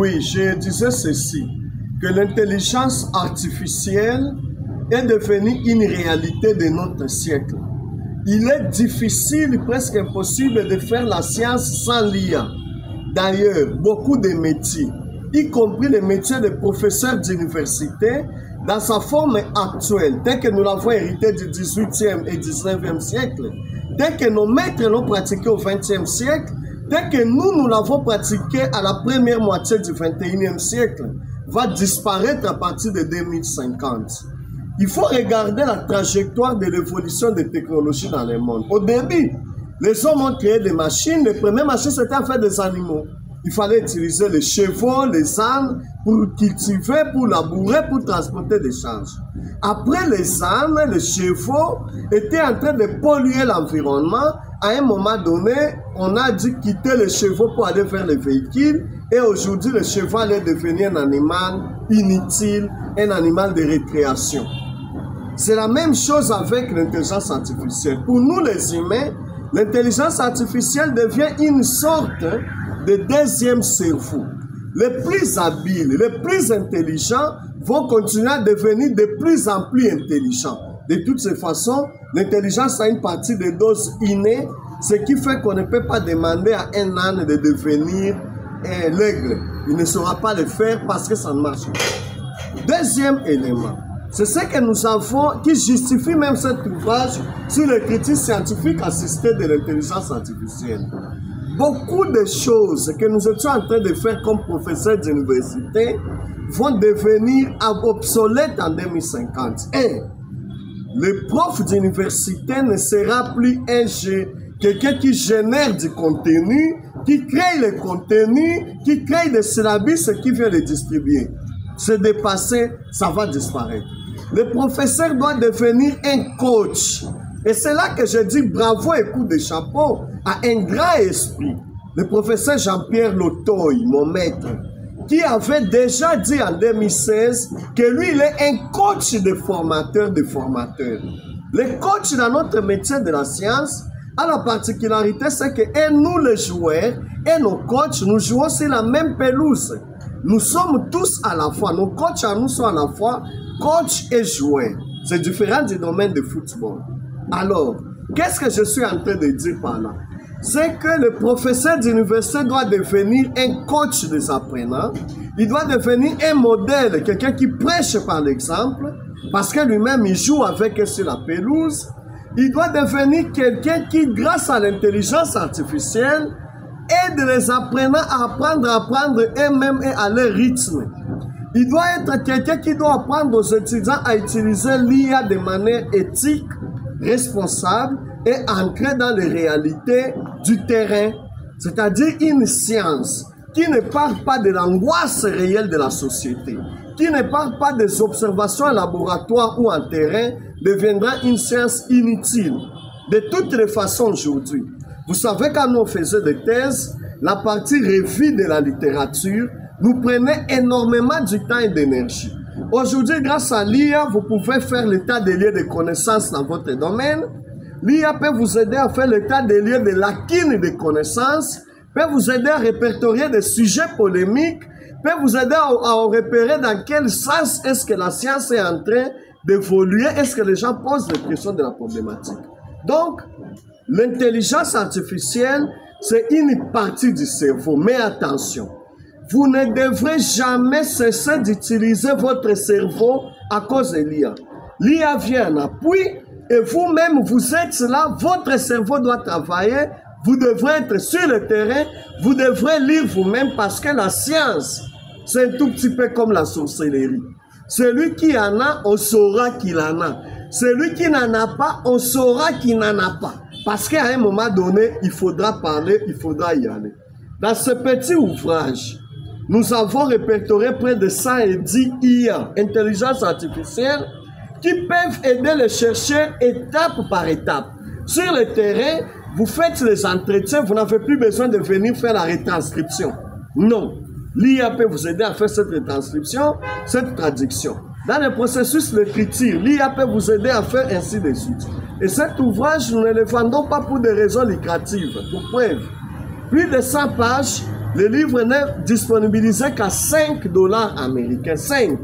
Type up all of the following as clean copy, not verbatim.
Oui, je disais ceci, que l'intelligence artificielle est devenue une réalité de notre siècle. Il est difficile, presque impossible de faire la science sans l'IA. D'ailleurs, beaucoup de métiers, y compris les métiers de professeurs d'université, dans sa forme actuelle, tel que nous l'avons hérité du 18e et 19e siècle, tel que nos maîtres l'ont pratiqué au 20e siècle, tel que nous l'avons pratiqué à la première moitié du 21e siècle, va disparaître à partir de 2050. Il faut regarder la trajectoire de l'évolution des technologies dans le monde. Au début, les hommes ont créé des machines. Les premières machines, c'était à faire des animaux. Il fallait utiliser les chevaux, les ânes pour cultiver, pour labourer, pour transporter des charges. Après, les ânes, les chevaux étaient en train de polluer l'environnement. À un moment donné, on a dû quitter les chevaux pour aller vers les véhicules. Et aujourd'hui, le cheval est devenu un animal inutile, un animal de récréation. C'est la même chose avec l'intelligence artificielle. Pour nous, les humains, l'intelligence artificielle devient une sorte de deuxième cerveau. Les plus habiles, les plus intelligents vont continuer à devenir de plus en plus intelligents. De toutes ces façons, l'intelligence a une partie de doses innées, ce qui fait qu'on ne peut pas demander à un âne de devenir l'aigle. Il ne saura pas le faire parce que ça ne marche pas. Deuxième élément, c'est ce que nous avons qui justifie même cet ouvrage sur les critiques scientifiques assistées de l'intelligence artificielle. Beaucoup de choses que nous étions en train de faire comme professeurs d'université vont devenir obsolètes en 2050. Et le prof d'université ne sera plus quelqu'un qui génère du contenu, qui crée le contenu, qui crée des syllabus et qui vient les distribuer. C'est dépassé, ça va disparaître. Le professeur doit devenir un coach. Et c'est là que je dis bravo et coup de chapeau à un grand esprit. Le professeur Jean-Pierre Lotoy, mon maître, qui avait déjà dit en 2016 que lui, il est un coach de formateur de formateurs. Le coach dans notre métier de la science a la particularité, c'est que nous, les joueurs, et nos coachs, nous jouons sur la même pelouse. Nous sommes tous à la fois, nos coachs à nous sont à la fois coach et joueur. C'est différent du domaine du football. Alors, qu'est-ce que je suis en train de dire par là? C'est que le professeur d'université doit devenir un coach des apprenants. Il doit devenir un modèle, quelqu'un qui prêche par l'exemple, parce que lui-même, il joue avec eux sur la pelouse. Il doit devenir quelqu'un qui, grâce à l'intelligence artificielle, aide les apprenants à apprendre eux-mêmes et à leur rythme. Il doit être quelqu'un qui doit apprendre aux étudiants à utiliser l'IA de manière éthique, responsable et ancrée dans les réalités du terrain, c'est-à-dire une science qui ne parle pas de l'angoisse réelle de la société, qui ne parle pas des observations en laboratoire ou en terrain, deviendra une science inutile. De toutes les façons aujourd'hui, vous savez, quand nous faisions des thèses, la partie revue de la littérature nous prenait énormément du temps et d'énergie. Aujourd'hui, grâce à l'IA, vous pouvez faire l'état des lieux de connaissances dans votre domaine. L'IA peut vous aider à faire l'état des lieux de lacunes de connaissances, peut vous aider à répertorier des sujets polémiques, peut vous aider à repérer dans quel sens est-ce que la science est en train d'évoluer, est-ce que les gens posent les questions de la problématique. Donc, l'intelligence artificielle, c'est une partie du cerveau, mais attention, vous ne devrez jamais cesser d'utiliser votre cerveau à cause de l'IA. L'IA vient en appui et vous-même, vous êtes là, votre cerveau doit travailler, vous devrez être sur le terrain, vous devrez lire vous-même parce que la science, c'est un tout petit peu comme la sorcellerie. Celui qui en a, on saura qu'il en a. Celui qui n'en a pas, on saura qu'il n'en a pas. Parce qu'à un moment donné, il faudra parler, il faudra y aller. Dans ce petit ouvrage, nous avons répertorié près de 110 IA, intelligence artificielle, qui peuvent aider les chercheurs étape par étape. Sur le terrain, vous faites les entretiens, vous n'avez plus besoin de venir faire la retranscription. Non. L'IA peut vous aider à faire cette retranscription, cette traduction. Dans le processus d'écriture, l'IA peut vous aider à faire ainsi de suite. Et cet ouvrage, nous ne le vendons pas pour des raisons lucratives. Pour preuve, plus de 100 pages le livre n'est disponibilisé qu'à 5 $ américains. 5.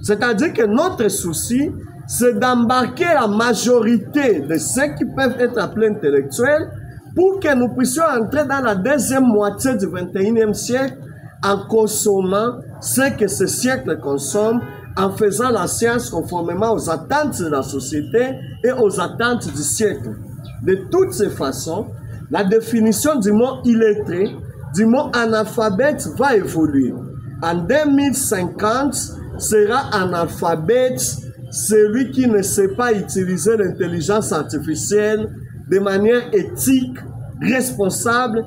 C'est-à-dire que notre souci, c'est d'embarquer la majorité de ceux qui peuvent être appelés intellectuels pour que nous puissions entrer dans la deuxième moitié du 21e siècle en consommant ce que ce siècle consomme, en faisant la science conformément aux attentes de la société et aux attentes du siècle. De toutes ces façons, la définition du mot illettré, du mot analphabète va évoluer. En 2050, sera analphabète celui qui ne sait pas utiliser l'intelligence artificielle de manière éthique, responsable